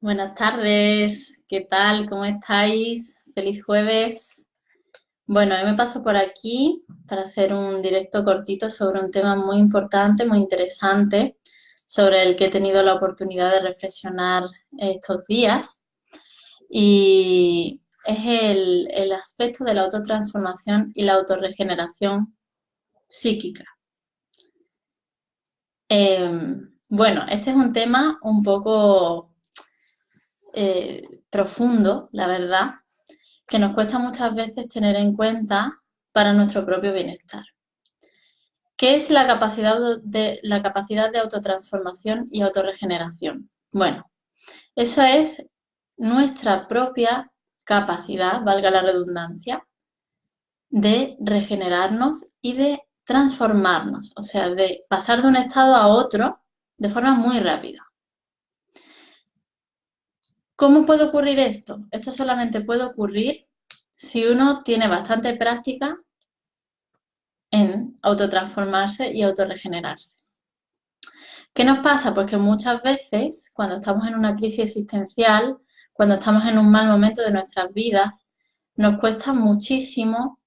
Buenas tardes, ¿qué tal? ¿Cómo estáis? Feliz jueves. Bueno, hoy me paso por aquí para hacer un directo cortito sobre un tema muy importante, muy interesante, sobre el que he tenido la oportunidad de reflexionar estos días. Y es el aspecto de la autotransformación y la autorregeneración psíquica. Bueno, este es un tema un poco profundo, la verdad, que nos cuesta muchas veces tener en cuenta para nuestro propio bienestar. ¿Qué es la capacidad de autotransformación y autorregeneración? Bueno, eso es nuestra propia capacidad, valga la redundancia, de regenerarnos y de transformarnos, o sea, de pasar de un estado a otro de forma muy rápida. ¿Cómo puede ocurrir esto? Esto solamente puede ocurrir si uno tiene bastante práctica en autotransformarse y autorregenerarse. ¿Qué nos pasa? Pues que muchas veces, cuando estamos en una crisis existencial, cuando estamos en un mal momento de nuestras vidas, nos cuesta muchísimo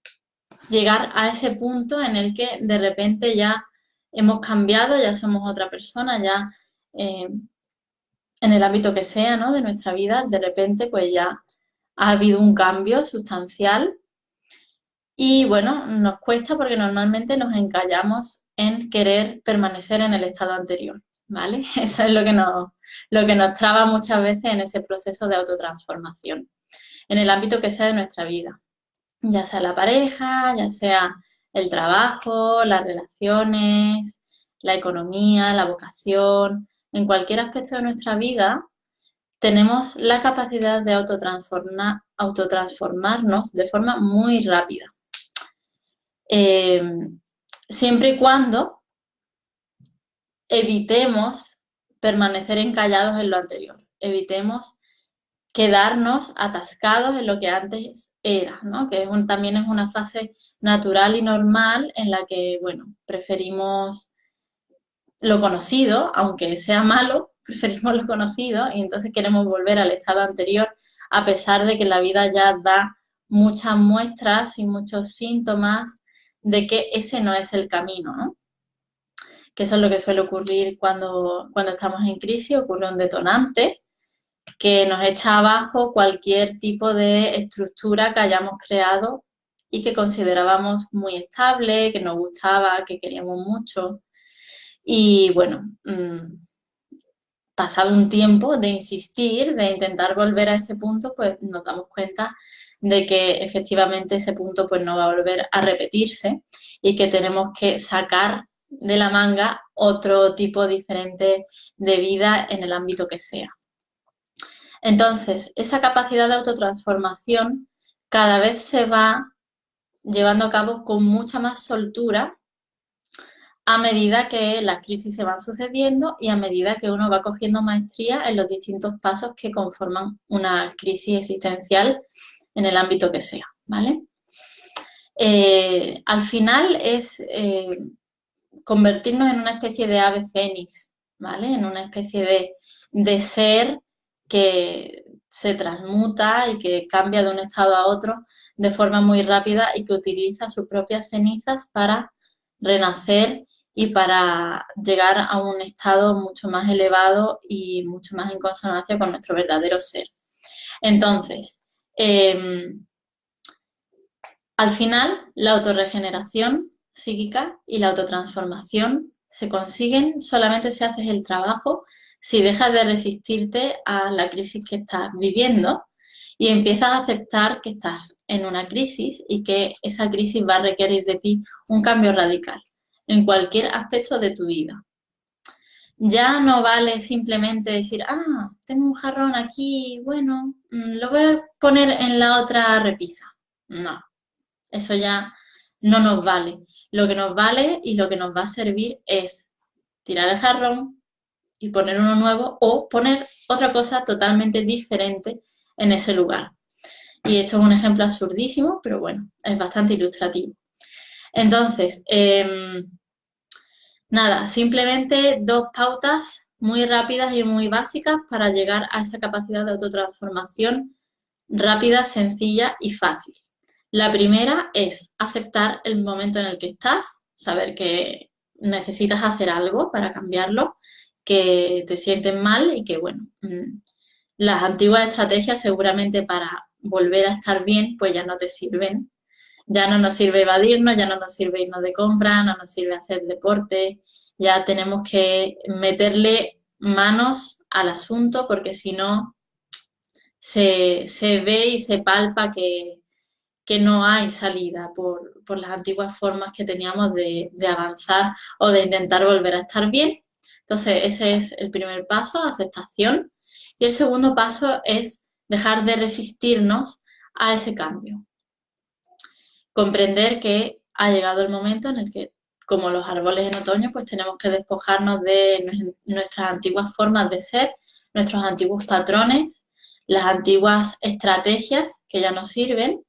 llegar a ese punto en el que de repente ya hemos cambiado, ya somos otra persona, ya en el ámbito que sea, ¿no? De nuestra vida, de repente pues ya ha habido un cambio sustancial. Y bueno, nos cuesta porque normalmente nos encallamos en querer permanecer en el estado anterior, ¿vale? Eso es lo que nos traba muchas veces en ese proceso de autotransformación, en el ámbito que sea de nuestra vida, ya sea la pareja, ya sea el trabajo, las relaciones, la economía, la vocación, en cualquier aspecto de nuestra vida tenemos la capacidad de autotransformarnos de forma muy rápida. Eh, Siempre y cuando evitemos permanecer encallados en lo anterior, evitemos quedarnos atascados en lo que antes era, ¿no? Que también es una fase natural y normal en la que, bueno, preferimos lo conocido, aunque sea malo, preferimos lo conocido y entonces queremos volver al estado anterior, a pesar de que la vida ya da muchas muestras y muchos síntomas de que ese no es el camino, ¿no? Que eso es lo que suele ocurrir cuando estamos en crisis, ocurre un detonante que nos echa abajo cualquier tipo de estructura que hayamos creado y que considerábamos muy estable, que nos gustaba, que queríamos mucho. Y bueno, pasado un tiempo de insistir, de intentar volver a ese punto, pues nos damos cuenta de que efectivamente ese punto pues no va a volver a repetirse y que tenemos que sacar de la manga otro tipo diferente de vida en el ámbito que sea. Entonces, esa capacidad de autotransformación cada vez se va llevando a cabo con mucha más soltura a medida que las crisis se van sucediendo y a medida que uno va cogiendo maestría en los distintos pasos que conforman una crisis existencial en el ámbito que sea, ¿vale? Al final es convertirnos en una especie de ave fénix, ¿vale? En una especie de ser que se transmuta y que cambia de un estado a otro de forma muy rápida y que utiliza sus propias cenizas para renacer y para llegar a un estado mucho más elevado y mucho más en consonancia con nuestro verdadero ser. Entonces, al final, la autorregeneración psíquica y la autotransformación se consiguen solamente si haces el trabajo, si dejas de resistirte a la crisis que estás viviendo y empiezas a aceptar que estás en una crisis y que esa crisis va a requerir de ti un cambio radical en cualquier aspecto de tu vida. Ya no vale simplemente decir, tengo un jarrón aquí, bueno, lo voy a poner en la otra repisa. No, eso ya no nos vale. Lo que nos vale y lo que nos va a servir es tirar el jarrón y poner uno nuevo o poner otra cosa totalmente diferente en ese lugar. Y esto es un ejemplo absurdísimo, pero bueno, es bastante ilustrativo. Entonces, nada, simplemente dos pautas muy rápidas y muy básicas para llegar a esa capacidad de autotransformación rápida, sencilla y fácil. La primera es aceptar el momento en el que estás, saber que necesitas hacer algo para cambiarlo, que te sientes mal y que, bueno, las antiguas estrategias seguramente para volver a estar bien, pues ya no te sirven. Ya no nos sirve evadirnos, ya no nos sirve irnos de compra, no nos sirve hacer deporte, ya tenemos que meterle manos al asunto porque si no se ve y se palpa que no hay salida por las antiguas formas que teníamos de avanzar o de intentar volver a estar bien. Entonces, ese es el primer paso, aceptación. Y el segundo paso es dejar de resistirnos a ese cambio. Comprender que ha llegado el momento en el que, como los árboles en otoño, pues tenemos que despojarnos de nuestras antiguas formas de ser, nuestros antiguos patrones, las antiguas estrategias que ya nos sirven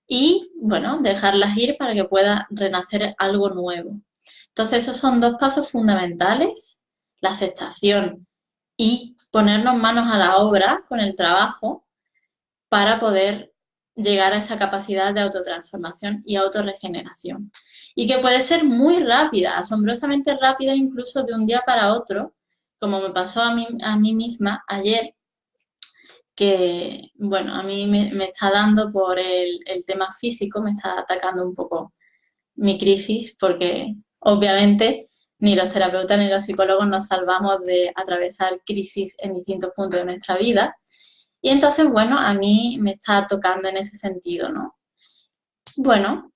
y, bueno, dejarlas ir para que pueda renacer algo nuevo. Entonces, esos son dos pasos fundamentales, la aceptación y ponernos manos a la obra con el trabajo para poder llegar a esa capacidad de autotransformación y autorregeneración. Y que puede ser muy rápida, asombrosamente rápida, incluso de un día para otro, como me pasó a mí misma ayer, que, bueno, a mí me está dando por el tema físico, me está atacando un poco mi crisis, porque obviamente ni los terapeutas ni los psicólogos nos salvamos de atravesar crisis en distintos puntos de nuestra vida. Y entonces, bueno, a mí me está tocando en ese sentido, ¿no? Bueno,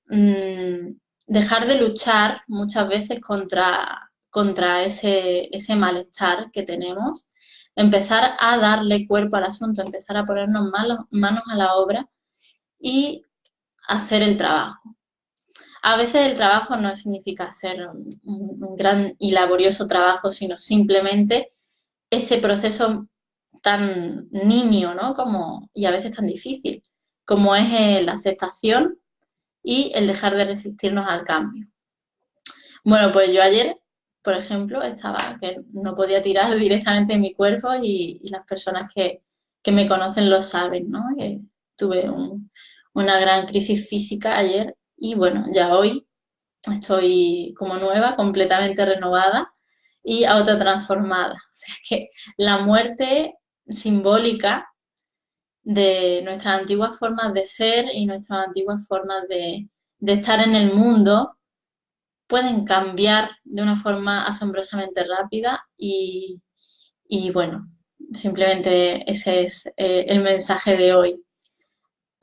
dejar de luchar muchas veces contra ese malestar que tenemos, empezar a darle cuerpo al asunto, empezar a ponernos manos a la obra y hacer el trabajo. A veces el trabajo no significa hacer un gran y laborioso trabajo, sino simplemente ese proceso tan nimio, ¿no? Y a veces tan difícil, como es la aceptación y el dejar de resistirnos al cambio. Bueno, pues yo ayer, por ejemplo, estaba que no podía tirar directamente en mi cuerpo y las personas que me conocen lo saben, ¿no? Que tuve una gran crisis física ayer y bueno, ya hoy estoy como nueva, completamente renovada y autotransformada. O sea que la muerte simbólica de nuestras antiguas formas de ser y nuestras antiguas formas de estar en el mundo pueden cambiar de una forma asombrosamente rápida y bueno, simplemente ese es el mensaje de hoy.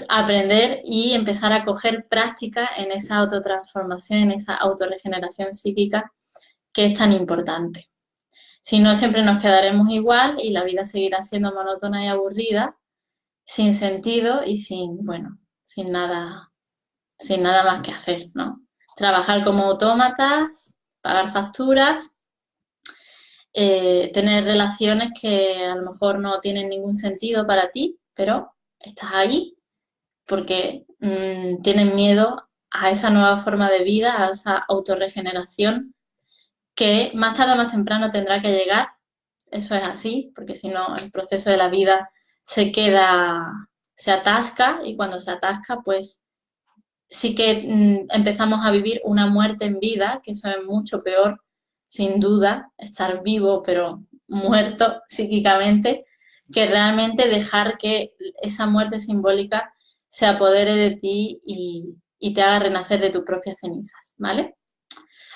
Aprender y empezar a coger práctica en esa autotransformación, en esa autorregeneración psíquica que es tan importante. Si no, siempre nos quedaremos igual y la vida seguirá siendo monótona y aburrida, sin sentido y bueno, sin nada más que hacer, ¿no? Trabajar como autómatas, pagar facturas, tener relaciones que a lo mejor no tienen ningún sentido para ti, pero estás ahí porque tienen miedo a esa nueva forma de vida, a esa autorregeneración que más tarde o más temprano tendrá que llegar. Eso es así, porque si no el proceso de la vida se atasca y cuando se atasca, pues sí que empezamos a vivir una muerte en vida, que eso es mucho peor, sin duda, estar vivo pero muerto psíquicamente, que realmente dejar que esa muerte simbólica se apodere de ti y te haga renacer de tus propias cenizas, ¿vale?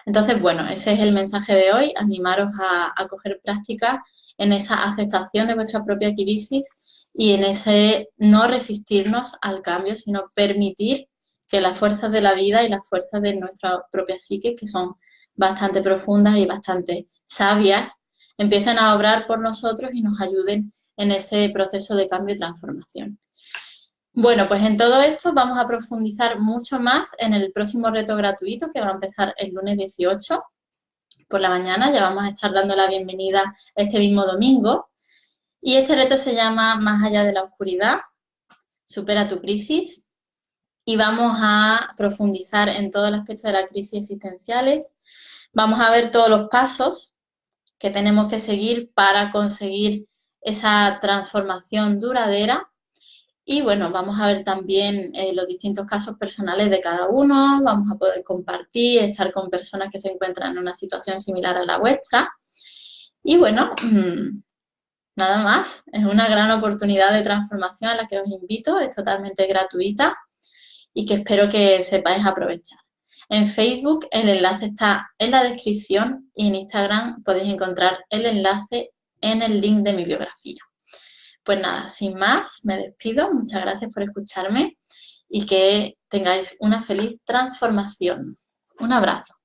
Entonces, bueno, ese es el mensaje de hoy, animaros a coger práctica en esa aceptación de vuestra propia crisis y en ese no resistirnos al cambio, sino permitir que las fuerzas de la vida y las fuerzas de nuestra propia psique, que son bastante profundas y bastante sabias, empiecen a obrar por nosotros y nos ayuden en ese proceso de cambio y transformación. Bueno, pues en todo esto vamos a profundizar mucho más en el próximo reto gratuito que va a empezar el lunes 18 por la mañana. Ya vamos a estar dando la bienvenida este mismo domingo. Y este reto se llama Más allá de la oscuridad, supera tu crisis. Y vamos a profundizar en todo el aspecto de las crisis existenciales. Vamos a ver todos los pasos que tenemos que seguir para conseguir esa transformación duradera. Y bueno, vamos a ver también los distintos casos personales de cada uno, vamos a poder compartir, estar con personas que se encuentran en una situación similar a la vuestra. Y bueno, nada más, es una gran oportunidad de transformación a la que os invito, es totalmente gratuita y que espero que sepáis aprovechar. En Facebook el enlace está en la descripción y en Instagram podéis encontrar el enlace en el link de mi biografía. Pues nada, sin más, me despido. Muchas gracias por escucharme y que tengáis una feliz transformación. Un abrazo.